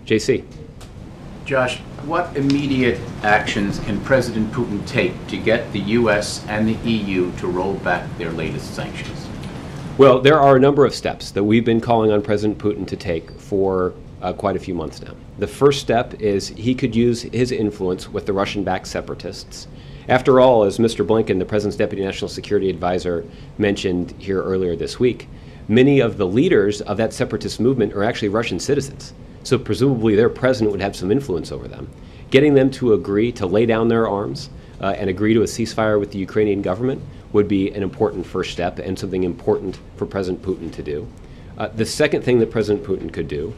JC. Josh, what immediate actions can President Putin take to get the U.S. and the EU to roll back their latest sanctions? Well, there are a number of steps that we've been calling on President Putin to take for quite a few months now. The first step is he could use his influence with the Russian-backed separatists. After all, as Mr. Blinken, the President's Deputy National Security Advisor, mentioned here earlier this week, many of the leaders of that separatist movement are actually Russian citizens. So presumably their president would have some influence over them. Getting them to agree to lay down their arms and agree to a ceasefire with the Ukrainian government would be an important first step and something important for President Putin to do. The second thing that President Putin could do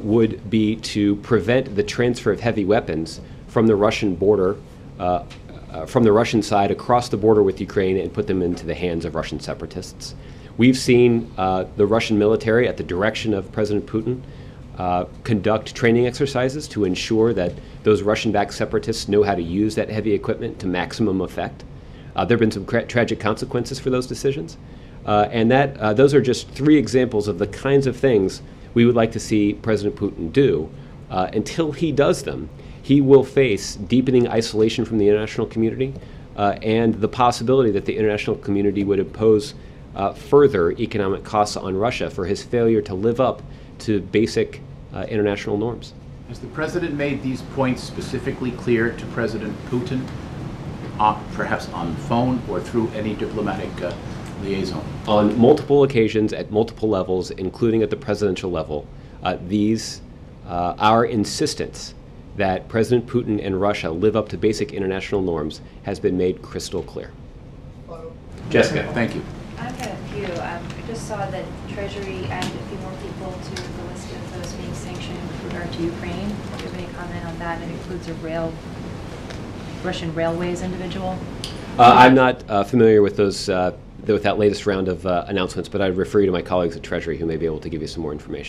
would be to prevent the transfer of heavy weapons from the Russian border, from the Russian side across the border with Ukraine and put them into the hands of Russian separatists. We've seen the Russian military, at the direction of President Putin, conduct training exercises to ensure that those Russian-backed separatists know how to use that heavy equipment to maximum effect. There have been some tragic consequences for those decisions. And those are just three examples of the kinds of things we would like to see President Putin do. Until he does them, he will face deepening isolation from the international community and the possibility that the international community would impose further economic costs on Russia for his failure to live up to basic international norms. Has the President made these points specifically clear to President Putin, perhaps on the phone or through any diplomatic liaison? On multiple occasions, at multiple levels, including at the presidential level, our insistence that President Putin and Russia live up to basic international norms has been made crystal clear. Jessica. Thank you. I've got a few. I just saw that Treasury added a few more people to the list of those being sanctioned with regard to Ukraine. Do you have any comment on that? It includes a Russian Railways individual. I'm not familiar with those with that latest round of announcements, but I'd refer you to my colleagues at Treasury who may be able to give you some more information.